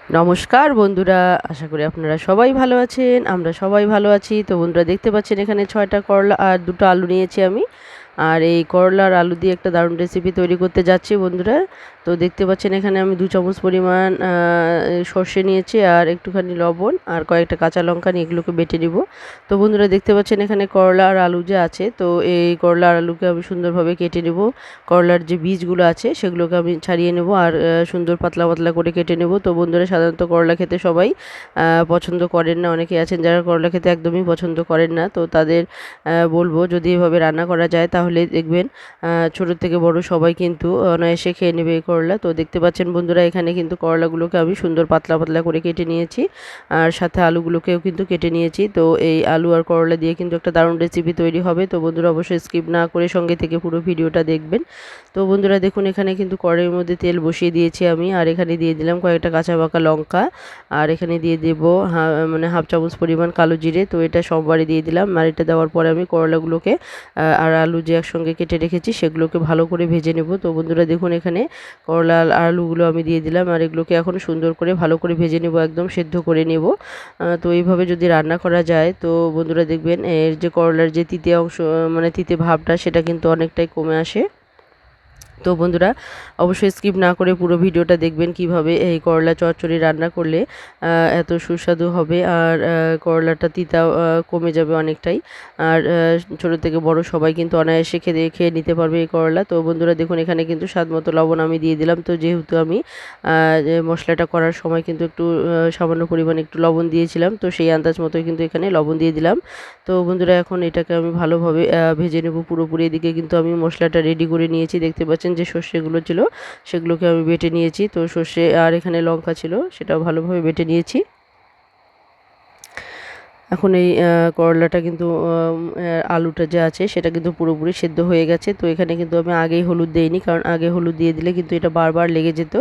নমস্কার বন্ধুরা, আশা করি আপনারা সবাই ভালো আছেন। আমরা সবাই ভালো আছি। তো বন্ধুরা দেখতে পাচ্ছেন এখানে ৬টা করলা আর ২টো আলু নিয়েছি আমি। আর এই করলা আর আলু দিয়ে একটা দারুণ রেসিপি তৈরি করতে যাচ্ছি বন্ধুরা। তো দেখতে পাচ্ছেন এখানে আমি ২ চামচ পরিমাণ সর্ষে নিয়েছি আর একটুখানি লবণ আর কয়েকটা কাঁচা লঙ্কা নিয়ে এগুলোকে বেটে নিব। তো বন্ধুরা দেখতে পাচ্ছেন এখানে করলা আর আলু যে আছে, তো এই করলা আর আলুকে আমি সুন্দরভাবে কেটে নেব। করলার যে বীজগুলো আছে সেগুলোকে আমি ছাড়িয়ে নেব আর সুন্দর পাতলা পাতলা করে কেটে নেব। তো বন্ধুরা সাধারণত করলা খেতে সবাই পছন্দ করেন না, অনেকে আছেন যারা করলা খেতে একদমই পছন্দ করেন না। তো তাদের বলবো যদি এভাবে রান্না করা যায় তাহলে দেখবেন ছোট থেকে বড় সবাই কিন্তু অনায়াসে খেয়ে নেবে এই করলা। তো দেখতে পাচ্ছেন বন্ধুরা এখানে কিন্তু করলাগুলোকে আমি সুন্দর পাতলা পাতলা করে কেটে নিয়েছি আর সাথে আলুগুলোকেও কিন্তু কেটে নিয়েছি। তো এই আলু আর করলা দিয়ে কিন্তু একটা দারুণ রেসিপি তৈরি হবে। তো বন্ধুরা অবশ্যই স্কিপ না করে সঙ্গে থেকে পুরো ভিডিওটা দেখবেন। তো বন্ধুরা দেখুন এখানে কিন্তু কড়াইয়ের মধ্যে তেল বসিয়ে দিয়েছি আমি আর এখানে দিয়ে দিলাম কয়েকটা কাঁচা পাকা লঙ্কা আর এখানে দিয়ে দেবো হাফ চামচ পরিমাণ কালো জিরে। তো এটা সববারে দিয়ে দিলাম আর এটা দেওয়ার পরে আমি করলাগুলোকে আর আলু যে একসঙ্গে কেটে রেখেছি সেগুলোকে ভালো করে ভেজে নেব। তো বন্ধুরা দেখুন এখানে করলা আর আলুগুলো আমি দিয়ে দিলাম আর এগুলোকে এখন সুন্দর করে ভালো করে ভেজে নেব, একদম সেদ্ধ করে নেব। তো এইভাবে যদি রান্না করা যায় তো বন্ধুরা দেখবেন এর যে করলার যে তিতে অংশ মানে তিতে ভাবটা সেটা কিন্তু অনেকটাই কমে আসে। তো বন্ধুরা অবশ্যই স্কিপ না করে পুরো ভিডিওটা দেখবেন কিভাবে এই করলা চচ্চড়ি রান্না করলে এত সুস্বাদু হবে আর করলাটা তিতা কমে যাবে অনেকটাই। আর ছোটো থেকে বড় সবাই কিন্তু অনায়াসে খেয়ে নিতে পারবে এই করলা। তো বন্ধুরা দেখুন এখানে কিন্তু স্বাদ মতো লবণ আমি দিয়ে দিলাম। তো যেহেতু আমি যে মশলাটা করার সময় কিন্তু একটু সামান্য পরিমাণে একটু লবণ দিয়েছিলাম, তো সেই আন্দাজ মতোই কিন্তু এখানে লবণ দিয়ে দিলাম। তো বন্ধুরা এখন এটাকে আমি ভালোভাবে ভেজে নেব পুরোপুরি। এদিকে কিন্তু আমি মশলাটা রেডি করে নিয়েছি, দেখতে পাচ্ছেন যে সর্ষেগুলো ছিল সেগুলোকে আমি বেটে নিয়েছি। তো সর্ষে আর এখানে লঙ্কা ছিল সেটাও ভালোভাবে বেটে নিয়েছি। এখন এই করলাটা কিন্তু আলুটা যে আছে সেটা কিন্তু পুরোপুরি সেদ্ধ হয়ে গেছে। তো এখানে কিন্তু আমি আগেই হলুদ দেইনি, কারণ আগে হলুদ দিয়ে দিলে কিন্তু এটা বারবার লেগে যেত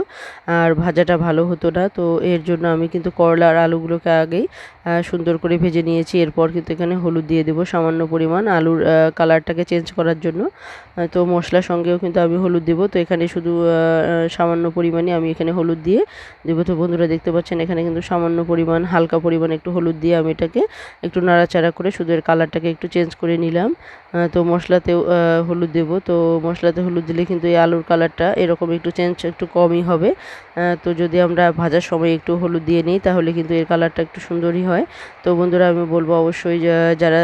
আর ভাজাটা ভালো হতো না। তো এর জন্য আমি কিন্তু করলা আর আলুগুলোকে আগেই সুন্দর করে ভেজে নিয়েছি। এরপর কিন্তু এখানে হলুদ দিয়ে দেবো সামান্য পরিমাণ আলুর কালারটাকে চেঞ্জ করার জন্য। তো মশলার সঙ্গেও কিন্তু আমি হলুদ দেবো। তো এখানে শুধু সামান্য পরিমাণে আমি এখানে হলুদ দিয়ে দেবো। তো বন্ধুরা দেখতে পাচ্ছেন এখানে কিন্তু সামান্য পরিমাণ হালকা পরিমাণ একটু হলুদ দিয়ে আমি এটাকে একটু নাড়াচাড়া করে শুধু এর কালারটাকে একটু চেঞ্জ করে নিলাম। তো মশলাতেও হলুদ দেব। তো মশলাতে হলুদ দিলে কিন্তু এই আলুর কালারটা এরকম একটু চেঞ্জ একটু কমই হবে। তো যদি আমরা ভাজার সময় একটু হলুদ দিয়ে নিই তাহলে কিন্তু এর কালারটা একটু সুন্দরই হয়। তো বন্ধুরা আমি বলবো অবশ্যই যারা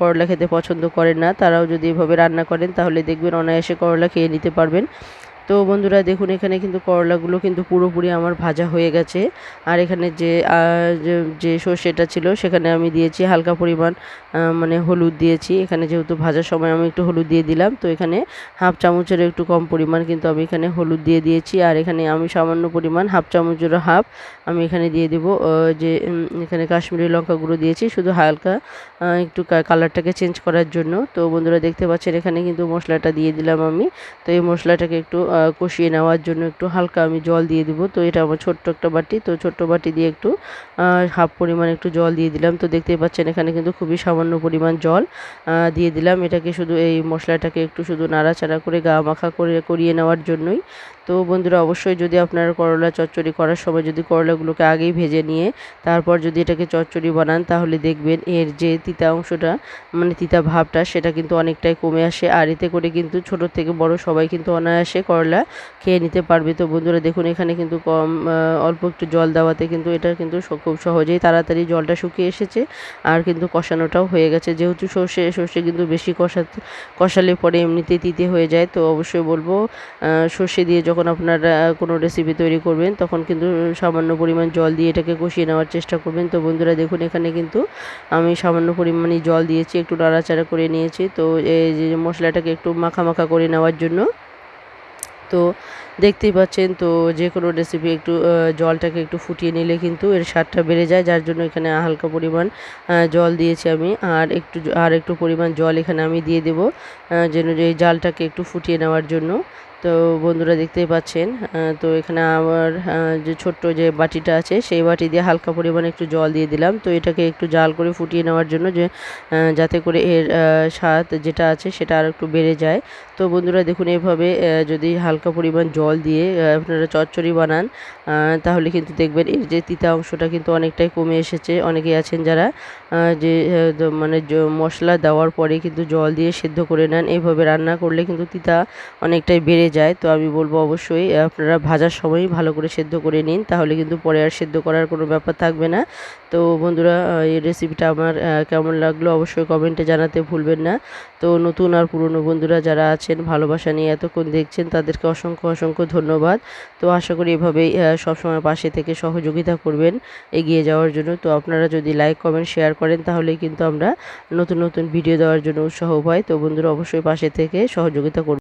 করলা খেতে পছন্দ করেন না তারাও যদি এভাবে রান্না করেন তাহলে দেখবেন অনায়াসে করলা খেয়ে নিতে পারবেন। তো বন্ধুরা দেখুন এখানে কিন্তু করলাগুলো কিন্তু পুরোপুরি আমার ভাজা হয়ে গেছে আর এখানে যে সর্ষেটা ছিল সেখানে আমি দিয়েছি হালকা পরিমাণ মানে হলুদ দিয়েছি। এখানে যেহেতু ভাজার সময় আমি একটু হলুদ দিয়ে দিলাম, তো এখানে হাফ চামচের একটু কম পরিমাণ কিন্তু আমি এখানে হলুদ দিয়ে দিয়েছি আর এখানে আমি সামান্য পরিমাণ হাফ চামচেরও হাফ আমি এখানে দিয়ে দেব এখানে কাশ্মীরি লঙ্কা গুঁড়ো দিয়েছি শুধু হালকা একটু কালারটাকে চেঞ্জ করার জন্য। তো বন্ধুরা দেখতে পাচ্ছেন এখানে কিন্তু মশলাটা দিয়ে দিলাম আমি। তো এই মশলাটাকে একটু কষিয়ে নেওয়ার জন্য একটু হালকা আমি জল দিয়ে দিব। তো এটা আমার ছোট্ট একটা বাটি, তো ছোট্ট বাটি দিয়ে একটু হাফ পরিমাণ একটু জল দিয়ে দিলাম। তো দেখতেই পাচ্ছেন এখানে কিন্তু খুবই সামান্য পরিমাণ জল দিয়ে দিলাম। এটাকে শুধু এই মশলাটাকে একটু শুধু নাড়াচাড়া করে গা মাখা করিয়ে নেওয়ার জন্যই। তো বন্ধুরা অবশ্যই যদি আপনারা করলা চচ্চড়ি করার সময় যদি করলাগুলোকে আগেই ভেজে নিয়ে তারপর যদি এটাকে চচ্চড়ি বানান তাহলে দেখবেন এর যে তিতা অংশটা মানে তিতা ভাবটা সেটা কিন্তু অনেকটাই কমে আসে আর এতে করে কিন্তু ছোট থেকে বড় সবাই কিন্তু অনায়াসে করলা খেয়ে নিতে পারবে। তো বন্ধুরা দেখুন এখানে কিন্তু অল্প একটু জল দেওয়াতে কিন্তু এটা কিন্তু খুব সহজেই তাড়াতাড়ি জলটা শুকিয়ে এসেছে আর কিন্তু কষানোটাও হয়ে গেছে। যেহেতু সর্ষে কিন্তু বেশি কষালে পরে এমনিতেই তিতে হয়ে যায়। তো অবশ্যই বলবো সর্ষে দিয়ে যখন আপনারা কোনো রেসিপি তৈরি করবেন তখন কিন্তু সামান্য পরিমাণ জল দিয়ে এটাকে কষিয়ে নেওয়ার চেষ্টা করবেন। তো বন্ধুরা দেখুন এখানে কিন্তু আমি সামান্য পরিমাণে জল দিয়েছি, একটু নাড়াচাড়া করে নিয়েছি। তো এই যে মশলাটাকে একটু মাখা মাখা করে নেওয়ার জন্য। তো দেখতেই পাচ্ছেন তো যে কোনো রেসিপি একটু জলটাকে একটু ফুটিয়ে নিলে কিন্তু এর স্বাদটা বেড়ে যায়, যার জন্য এখানে হালকা পরিমাণ জল দিয়েছি আমি আর একটু পরিমাণ জল এখানে আমি দিয়ে দেবো যেন এই জালটাকে একটু ফুটিয়ে নেওয়ার জন্য। তো বন্ধুরা দেখতেই পাচ্ছেন, তো এখানে আমার যে ছোট্ট যে বাটিটা আছে সেই বাটি দিয়ে হালকা পরিমাণে একটু জল দিয়ে দিলাম। তো এটাকে একটু জাল করে ফুটিয়ে নেওয়ার জন্য, যে যাতে করে এর স্বাদ যেটা আছে সেটা আর একটু বেড়ে যায়। তো বন্ধুরা দেখুন, এইভাবে যদি হালকা পরিমাণ জল দিয়ে আপনারা চচ্চড়ি বানান, তাহলে কিন্তু দেখবেন এর যে তিতা অংশটা কিন্তু অনেকটাই কমে এসেছে। অনেকেই আছেন যারা যে মানে মশলা দেওয়ার পরে কিন্তু জল দিয়ে সেদ্ধ করে নেন। এইভাবে রান্না করলে কিন্তু তিতা অনেকটাই বেড়ে যায়। তো আমি বলবো অবশ্যই আপনারা ভাজার সময়ই ভালো করে সেদ্ধ করে নিন, তাহলে কিন্তু পরে আর সেদ্ধ করার কোনো ব্যাপার থাকবে না। তো বন্ধুরা, এই রেসিপিটা আমার কেমন লাগলো অবশ্যই কমেন্টে জানাতে ভুলবেন না। তো নতুন আর পুরনো বন্ধুরা যারা আছেন, ভালোবাসা নিয়ে এতক্ষণ দেখছেন, তাদেরকে অসংখ্য অসংখ্য ধন্যবাদ। তো আশা করি এভাবেই সবসময় পাশে থেকে সহযোগিতা করবেন এগিয়ে যাওয়ার জন্য। তো আপনারা যদি লাইক কমেন্ট শেয়ার করেন, তাহলেই কিন্তু আমরা নতুন নতুন ভিডিও দেওয়ার জন্য উৎসাহ পাই। তো বন্ধুরা অবশ্যই পাশে থেকে সহযোগিতা করবেন।